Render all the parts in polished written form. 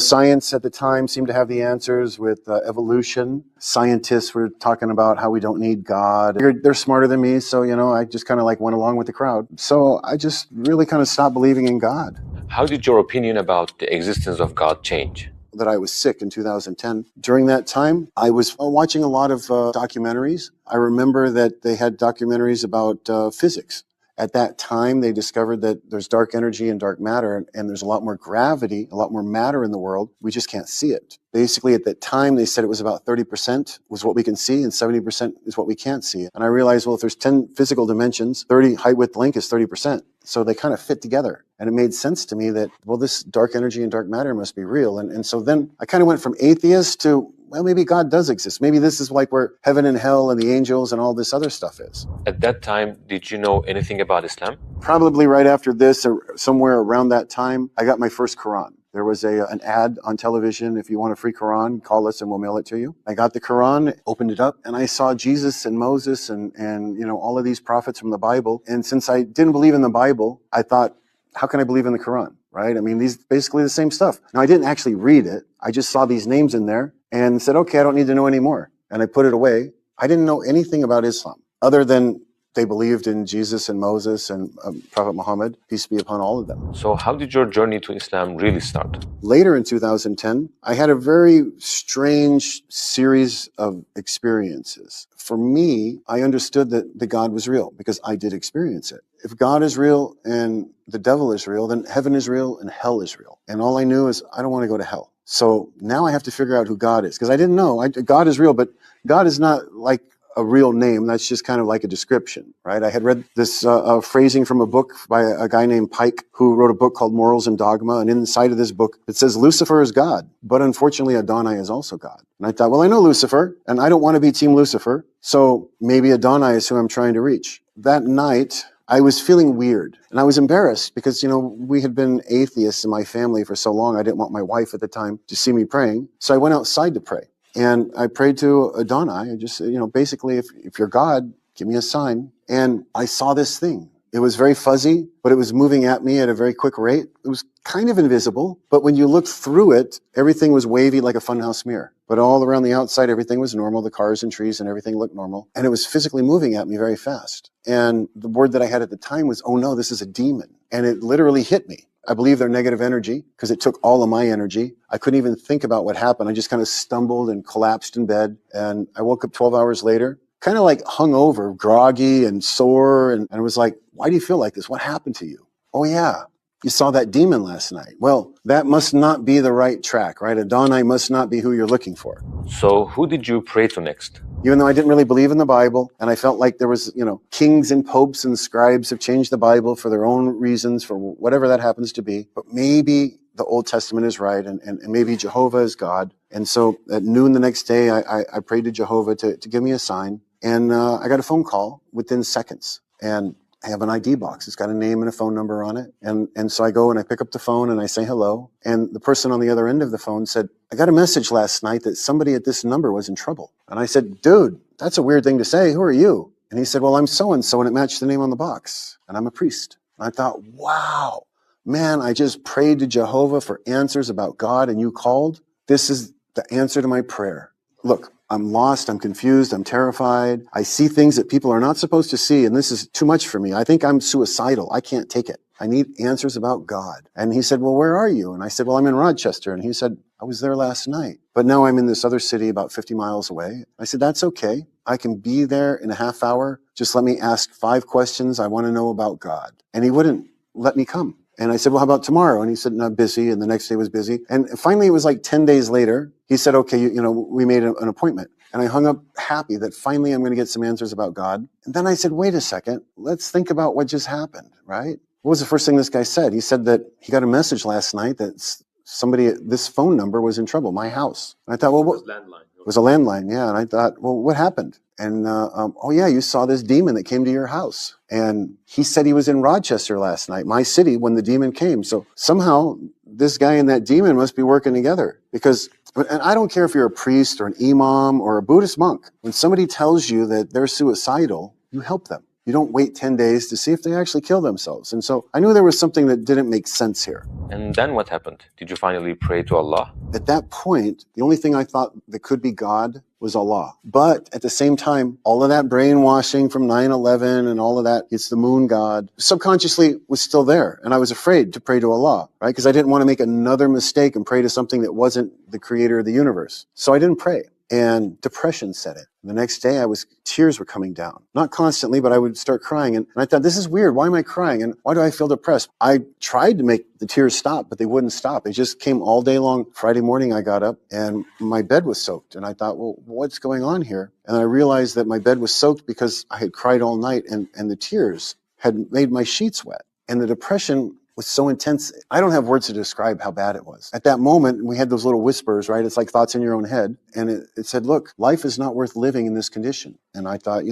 Science at the time seemed to have the answers with evolution. Scientists were talking about how we don't need God. They're smarter than me, so, I just kind of like went along with the crowd. So I just really kind of stopped believing in God. How did your opinion about the existence of God change? That I was sick in 2010. During that time, I was watching a lot of documentaries. I remember that they had documentaries about physics. At that time, they discovered that there's dark energy and dark matter, and there's a lot more gravity, a lot more matter in the world. We just can't see it. Basically, at that time, they said it was about 30% was what we can see, and 70% is what we can't see. And I realized, well, if there's 10 physical dimensions, 30 height, width, length is 30%. So they kind of fit together. And it made sense to me that, well, this dark energy and dark matter must be real. And so then I kind of went from atheist to, well, maybe God does exist. Maybe this is like where heaven and hell and the angels and all this other stuff is. At that time, did you know anything about Islam? Probably right after this, or somewhere around that time, I got my first Quran. There was an ad on television. If you want a free Quran, call us and we'll mail it to you. I got the Quran, opened it up, and I saw Jesus and Moses and all of these prophets from the Bible. And since I didn't believe in the Bible, I thought, how can I believe in the Quran, right? I mean, these basically the same stuff. Now, I didn't actually read it. I just saw these names in there and said, okay, I don't need to know anymore. And I put it away. I didn't know anything about Islam other than they believed in Jesus and Moses and Prophet Muhammad, peace be upon all of them. So how did your journey to Islam really start? Later in 2010, I had a very strange series of experiences. For me, I understood that God was real because I did experience it. If God is real and the devil is real, then heaven is real and hell is real. And all I knew is I don't want to go to hell. So now I have to figure out who God is because I didn't know. God is real, but God is not like a real name. That's just kind of like a description, right? I had read this phrasing from a book by a guy named Pike who wrote a book called Morals and Dogma. And inside of this book, it says Lucifer is God, but unfortunately Adonai is also God. And I thought, well, I know Lucifer and I don't want to be Team Lucifer. So maybe Adonai is who I'm trying to reach. That night, I was feeling weird and I was embarrassed because, we had been atheists in my family for so long. I didn't want my wife at the time to see me praying. So I went outside to pray. And I prayed to Adonai. I just, basically, if you're God, give me a sign. And I saw this thing. It was very fuzzy, but it was moving at me at a very quick rate. It was kind of invisible, but when you looked through it, everything was wavy like a funhouse mirror. But all around the outside, everything was normal. The cars and trees and everything looked normal. And it was physically moving at me very fast. And the word that I had at the time was, oh no, this is a demon. And it literally hit me. I believe they're negative energy because it took all of my energy. I couldn't even think about what happened. I just kind of stumbled and collapsed in bed. And I woke up 12 hours later, kind of like hungover, groggy and sore. And I was like, why do you feel like this? What happened to you? Oh yeah, you saw that demon last night. Well, that must not be the right track, right? Adonai must not be who you're looking for. So who did you pray to next? Even though I didn't really believe in the Bible, and I felt like there was, kings and popes and scribes have changed the Bible for their own reasons, for whatever that happens to be. But maybe the Old Testament is right, and maybe Jehovah is God. And so at noon the next day, I prayed to Jehovah to give me a sign. And I got a phone call within seconds. And I have an ID box. It's got a name and a phone number on it. And so I go and I pick up the phone and I say hello. And the person on the other end of the phone said, I got a message last night that somebody at this number was in trouble. And I said, dude, that's a weird thing to say. Who are you? And he said, well, I'm so-and-so, and it matched the name on the box. And I'm a priest. And I thought, wow, man, I just prayed to Jehovah for answers about God and you called. This is the answer to my prayer. Look, I'm lost, I'm confused, I'm terrified. I see things that people are not supposed to see, and this is too much for me. I think I'm suicidal. I can't take it. I need answers about God. And he said, well, where are you? And I said, well, I'm in Rochester. And he said, I was there last night, but now I'm in this other city about 50 miles away. I said, that's okay. I can be there in a half hour. Just let me ask 5 questions I want to know about God. And he wouldn't let me come. And I said, well, how about tomorrow? And he said, no, busy. And the next day was busy. And finally, it was like 10 days later. He said, okay, we made an appointment. And I hung up happy that finally I'm going to get some answers about God. And then I said, wait a second, let's think about what just happened, right? What was the first thing this guy said? He said that he got a message last night that somebody at this phone number was in trouble, my house. And I thought, well, what? It was a landline, yeah. And I thought, well, what happened? And, oh yeah, you saw this demon that came to your house. And he said he was in Rochester last night, my city, when the demon came. So somehow this guy and that demon must be working together because, and I don't care if you're a priest or an imam or a Buddhist monk. When somebody tells you that they're suicidal, you help them. You don't wait 10 days to see if they actually kill themselves. And so I knew there was something that didn't make sense here. And then what happened? Did you finally pray to Allah? At that point, the only thing I thought that could be God was Allah. But at the same time, all of that brainwashing from 9/11 and all of that, it's the moon god, subconsciously was still there. And I was afraid to pray to Allah, right? Because I didn't want to make another mistake and pray to something that wasn't the creator of the universe. So I didn't pray. And depression set in. The next day, tears were coming down. Not constantly, but I would start crying. And I thought, this is weird. Why am I crying? And why do I feel depressed? I tried to make the tears stop, but they wouldn't stop. They just came all day long. Friday morning, I got up and my bed was soaked. And I thought, well, what's going on here? And I realized that my bed was soaked because I had cried all night and the tears had made my sheets wet. And the depression was so intense. I don't have words to describe how bad it was. At that moment, we had those little whispers, right? It's like thoughts in your own head. And it said, look, life is not worth living in this condition. And I thought,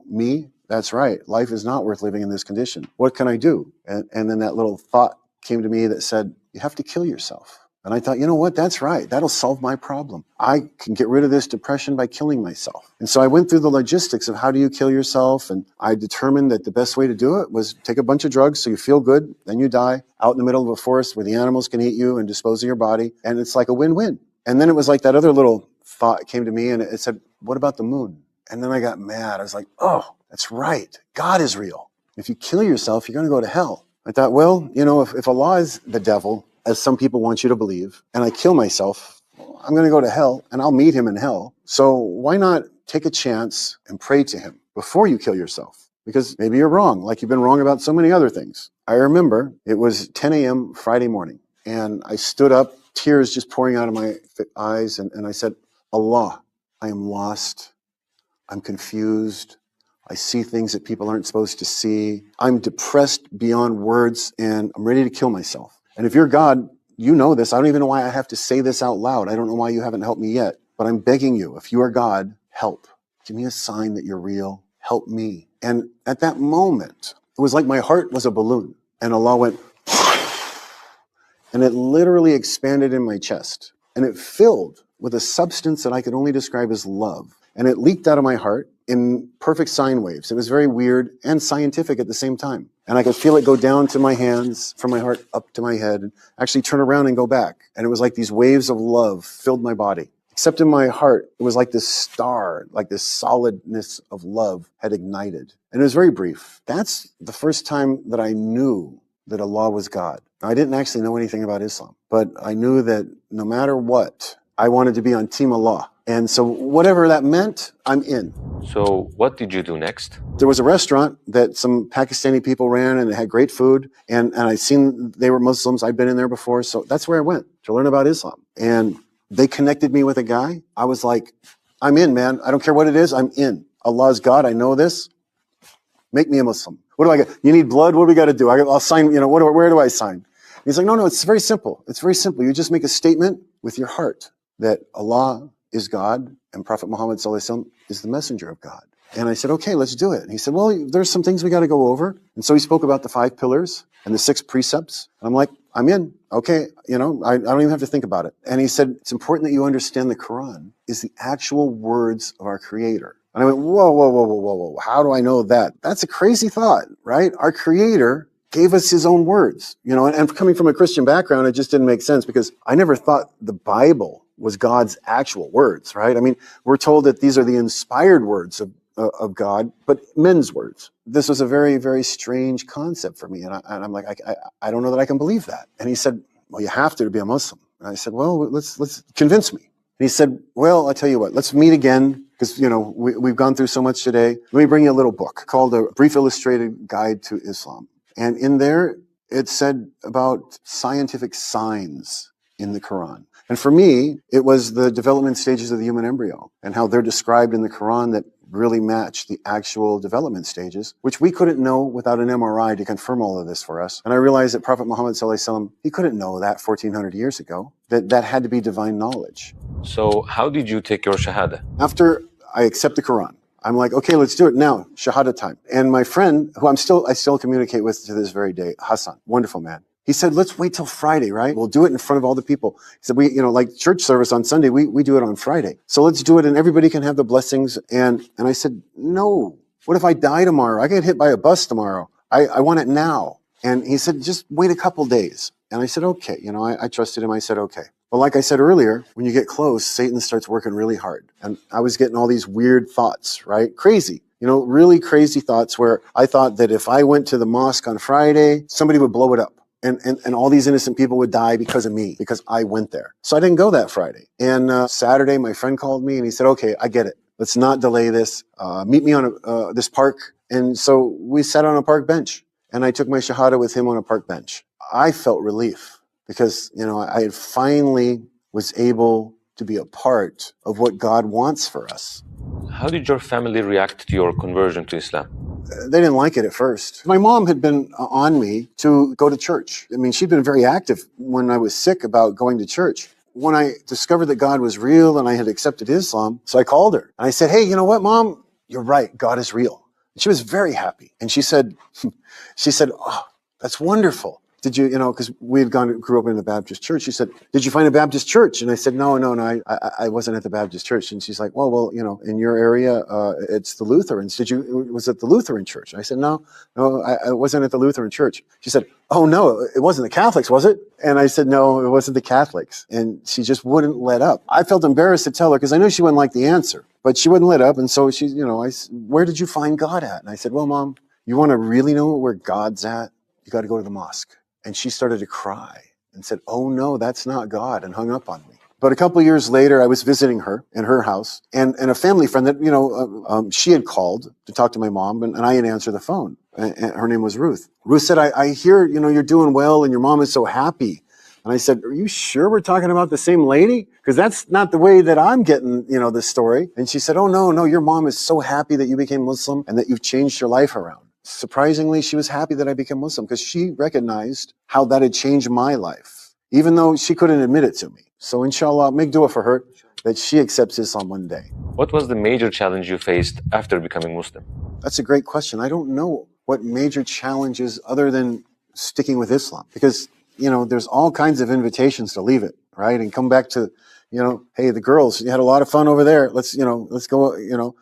me, that's right. Life is not worth living in this condition. What can I do? And then that little thought came to me that said, you have to kill yourself. And I thought, you know what? That's right. That'll solve my problem. I can get rid of this depression by killing myself. And so I went through the logistics of how do you kill yourself? And I determined that the best way to do it was take a bunch of drugs so you feel good, then you die out in the middle of a forest where the animals can eat you and dispose of your body. And it's like a win-win. And then it was like that other little thought came to me and it said, what about the moon? And then I got mad. I was like, oh, that's right. God is real. If you kill yourself, you're going to go to hell. I thought, well, if Allah is the devil, as some people want you to believe, and I kill myself, I'm going to go to hell and I'll meet him in hell. So why not take a chance and pray to him before you kill yourself? Because maybe you're wrong, like you've been wrong about so many other things. I remember it was 10 a.m. Friday morning and I stood up, tears just pouring out of my eyes. And I said, Allah, I am lost. I'm confused. I see things that people aren't supposed to see. I'm depressed beyond words and I'm ready to kill myself. And if you're God, you know this. I don't even know why I have to say this out loud. I don't know why you haven't helped me yet. But I'm begging you, if you are God, help. Give me a sign that you're real. Help me. And at that moment, it was like my heart was a balloon. And Allah went, and it literally expanded in my chest. And it filled with a substance that I could only describe as love. And it leaked out of my heart in perfect sine waves. It was very weird and scientific at the same time. And I could feel it go down to my hands, from my heart up to my head, and actually turn around and go back. And it was like these waves of love filled my body. Except in my heart, it was like this star, like this solidness of love had ignited. And it was very brief. That's the first time that I knew that Allah was God. I didn't actually know anything about Islam, but I knew that no matter what, I wanted to be on Team Allah. And so whatever that meant, I'm in. So what did you do next? There was a restaurant that some Pakistani people ran and it had great food. And I seen they were Muslims. I'd been in there before. So that's where I went to learn about Islam. And they connected me with a guy. I was like, I'm in, man. I don't care what it is. I'm in. Allah is God. I know this. Make me a Muslim. What do I get? You need blood? What do we got to do? I'll sign, where do I sign? He's like, no, it's very simple. It's very simple. You just make a statement with your heart that Allah is God and Prophet Muhammad ﷺ is the messenger of God. And I said, okay, let's do it. And he said, well, there's some things we got to go over. And so he spoke about the 5 pillars and the 6 precepts. And I'm like, I'm in. Okay. I don't even have to think about it. And he said, it's important that you understand the Quran is the actual words of our creator. And I went, whoa. How do I know that? That's a crazy thought, right? Our creator gave us his own words, and coming from a Christian background, it just didn't make sense because I never thought the Bible was God's actual words, right? I mean, we're told that these are the inspired words of God, but men's words. This was a very, very strange concept for me. And I'm like, I don't know that I can believe that. And he said, well, you have to be a Muslim. And I said, well, let's convince me. And he said, well, I'll tell you what, let's meet again. Because, we've gone through so much today. Let me bring you a little book called A Brief Illustrated Guide to Islam. And in there, it said about scientific signs in the Quran. And for me, it was the development stages of the human embryo and how they're described in the Quran that really match the actual development stages, which we couldn't know without an MRI to confirm all of this for us. And I realized that Prophet Muhammad ﷺ, he couldn't know that 1400 years ago, that had to be divine knowledge. So how did you take your Shahada? After I accept the Quran, I'm like, okay, let's do it now. Shahada time. And my friend, who I still communicate with to this very day, Hassan, wonderful man. He said, let's wait till Friday, right? We'll do it in front of all the people. He said, like church service on Sunday, we do it on Friday. So let's do it and everybody can have the blessings. And I said, no, What if I die tomorrow? I get hit by a bus tomorrow. I want it now. And he said, just wait a couple days. And I said, okay. I trusted him. I said, okay. But like I said earlier, when you get close, Satan starts working really hard. And I was getting all these weird thoughts, right? Crazy. Really crazy thoughts where I thought that if I went to the mosque on Friday, somebody would blow it up. And all these innocent people would die because of me, because I went there. So I didn't go that Friday. And Saturday, my friend called me and he said, okay, I get it. Let's not delay this. Meet me on this park. And so we sat on a park bench and I took my Shahada with him on a park bench. I felt relief because, I had finally was able to be a part of what God wants for us. How did your family react to your conversion to Islam? They didn't like it at first. My mom had been on me to go to church. I mean, she'd been very active when I was sick about going to church. When I discovered that God was real and I had accepted Islam, so I called her and I said, hey, you know what, Mom? You're right. God is real. And she was very happy. And she said, oh, that's wonderful. Did you, because we had grew up in the Baptist church. She said, did you find a Baptist church? And I said, no, I wasn't at the Baptist church. And she's like, well, in your area, it's the Lutherans. Was it the Lutheran church? And I said, no, I wasn't at the Lutheran church. She said, oh no, it wasn't the Catholics, was it? And I said, no, it wasn't the Catholics. And she just wouldn't let up. I felt embarrassed to tell her because I knew she wouldn't like the answer, but she wouldn't let up. And so she, where did you find God at? And I said, well, Mom, you want to really know where God's at? You got to go to the mosque. And she started to cry and said, oh no, that's not God, and hung up on me. But a couple of years later, I was visiting her in her house, and a family friend that, she had called to talk to my mom, and I had answered the phone. And her name was Ruth. Ruth said, I hear, you're doing well and your mom is so happy. And I said, are you sure we're talking about the same lady? Because that's not the way that I'm getting, this story. And she said, oh no, your mom is so happy that you became Muslim and that you've changed your life around. Surprisingly, she was happy that I became Muslim because she recognized how that had changed my life, even though she couldn't admit it to me. So inshallah, make dua for her that she accepts Islam one day. What was the major challenge you faced after becoming Muslim? That's a great question. I don't know what major challenges other than sticking with Islam, because, there's all kinds of invitations to leave it, right? And come back to, hey, the girls, you had a lot of fun over there. Let's go,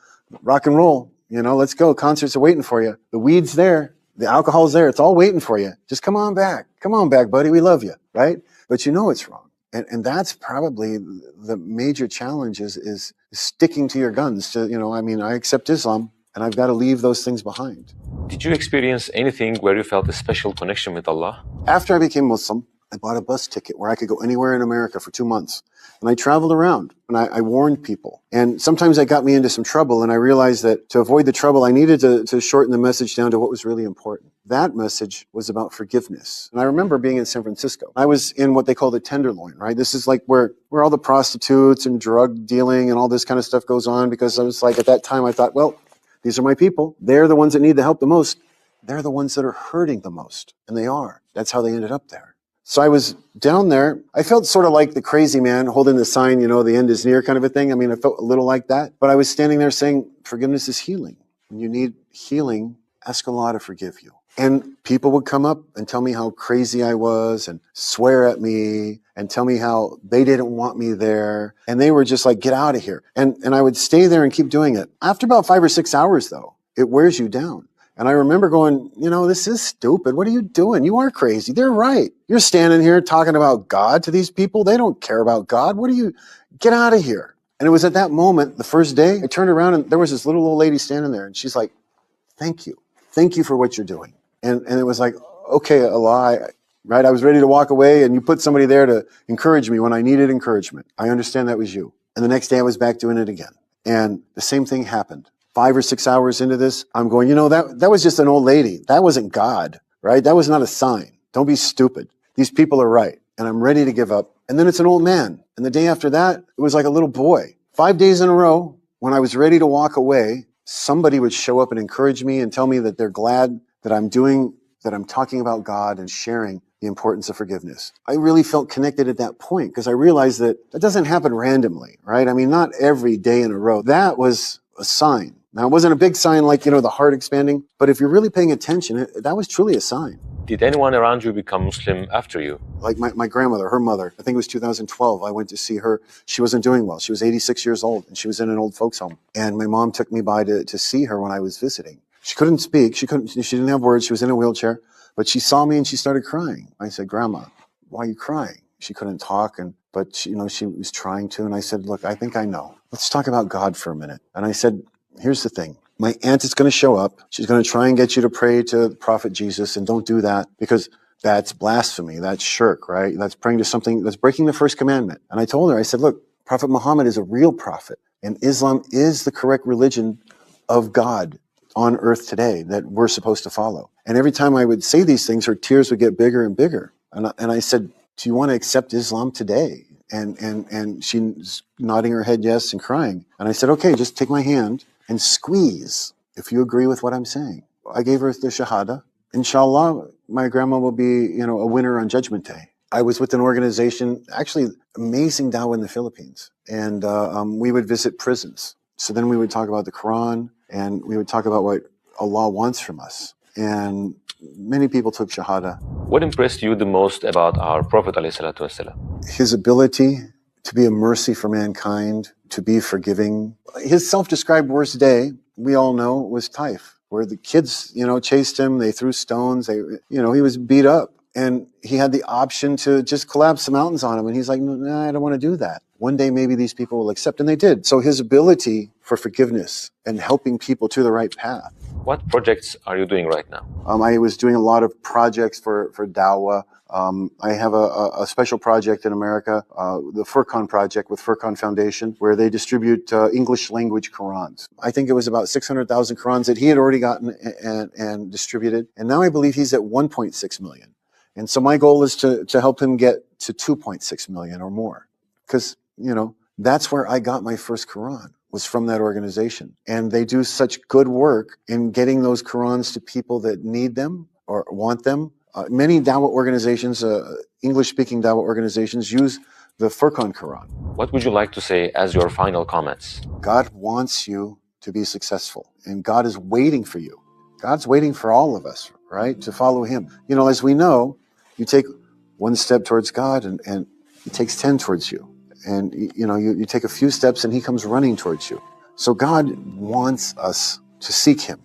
rock and roll. Let's go. Concerts are waiting for you. The weed's there. The alcohol's there. It's all waiting for you. Just come on back. Come on back, buddy. We love you, right? But it's wrong. And that's probably the major challenge is sticking to your guns. I accept Islam and I've got to leave those things behind. Did you experience anything where you felt a special connection with Allah? After I became Muslim, I bought a bus ticket where I could go anywhere in America for 2 months. And I traveled around and I warned people. And sometimes that got me into some trouble. And I realized that to avoid the trouble, I needed to shorten the message down to what was really important. That message was about forgiveness. And I remember being in San Francisco. I was in what they call the Tenderloin, right? This is like where all the prostitutes and drug dealing and all this kind of stuff goes on, because I was like, at that time, I thought, well, these are my people. They're the ones that need the help the most. They're the ones that are hurting the most. And they are. That's how they ended up there. So I was down there. I felt sort of like the crazy man holding the sign, the end is near kind of a thing. I mean, I felt a little like that. But I was standing there saying, forgiveness is healing. When you need healing, ask Allah to forgive you. And people would come up and tell me how crazy I was and swear at me and tell me how they didn't want me there. And they were just like, get out of here. And I would stay there and keep doing it. After about 5 or 6 hours, though, it wears you down. And I remember going, this is stupid. What are you doing? You are crazy. They're right. You're standing here talking about God to these people. They don't care about God. Get out of here. And it was at that moment, the first day, I turned around and there was this little old lady standing there. And she's like, thank you. Thank you for what you're doing. And it was like, okay, Allah, right? I was ready to walk away and you put somebody there to encourage me when I needed encouragement. I understand that was you. And the next day I was back doing it again. And the same thing happened. 5 or 6 hours into this, I'm going, that was just an old lady. That wasn't God, right? That was not a sign. Don't be stupid. These people are right. And I'm ready to give up. And then it's an old man. And the day after that, it was like a little boy. 5 days in a row, when I was ready to walk away, somebody would show up and encourage me and tell me that they're glad that I'm talking about God and sharing the importance of forgiveness. I really felt connected at that point because I realized that doesn't happen randomly, right? I mean, not every day in a row. That was a sign. Now, it wasn't a big sign like, the heart expanding, but if you're really paying attention, that was truly a sign. Did anyone around you become Muslim after you? Like my grandmother, her mother, I think it was 2012, I went to see her. She wasn't doing well. She was 86 years old and she was in an old folks home. And my mom took me by to see her when I was visiting. She couldn't speak. She didn't have words. She was in a wheelchair, but she saw me and she started crying. I said, Grandma, why are you crying? She couldn't talk, but she was trying to. And I said, look, I think I know. Let's talk about God for a minute. And I said, here's the thing. My aunt is going to show up. She's going to try and get you to pray to the prophet Jesus, and don't do that because that's blasphemy. That's shirk, right? That's praying to something that's breaking the first commandment. And I told her, I said, look, Prophet Muhammad is a real prophet, and Islam is the correct religion of God on earth today that we're supposed to follow. And every time I would say these things, her tears would get bigger and bigger. And I said, do you want to accept Islam today? And she's nodding her head yes and crying. And I said, okay, just take my hand and squeeze if you agree with what I'm saying. I gave her the Shahada. Inshallah, my grandma will be, a winner on Judgment Day. I was with an organization, actually amazing dawah in the Philippines. And we would visit prisons. So then we would talk about the Quran and we would talk about what Allah wants from us. And many people took Shahada. What impressed you the most about our Prophet ﷺ? His ability to be a mercy for mankind, to be forgiving. His self-described worst day, we all know, was Taif, where the kids, chased him. They threw stones. He was beat up. And he had the option to just collapse the mountains on him. And he's like, nah, I don't want to do that. One day maybe these people will accept. And they did. So his ability for forgiveness and helping people to the right path. What projects are you doing right now? I was doing a lot of projects for Dawah. I have a special project in America, the Furqan project with Furqan Foundation, where they distribute English language Qurans. I think it was about 600,000 Qurans that he had already gotten and distributed. And now I believe he's at 1.6 million. And so my goal is to help him get to 2.6 million or more. Because, that's where I got my first Quran, was from that organization. And they do such good work in getting those Qurans to people that need them or want them. Many Dawah organizations, English-speaking Dawah organizations, use the Furqan Quran. What would you like to say as your final comments? God wants you to be successful, and God is waiting for you. God's waiting for all of us, right, to follow him. As we know, you take one step towards God, and he takes 10 towards you. And, you take a few steps, and he comes running towards you. So God wants us to seek him.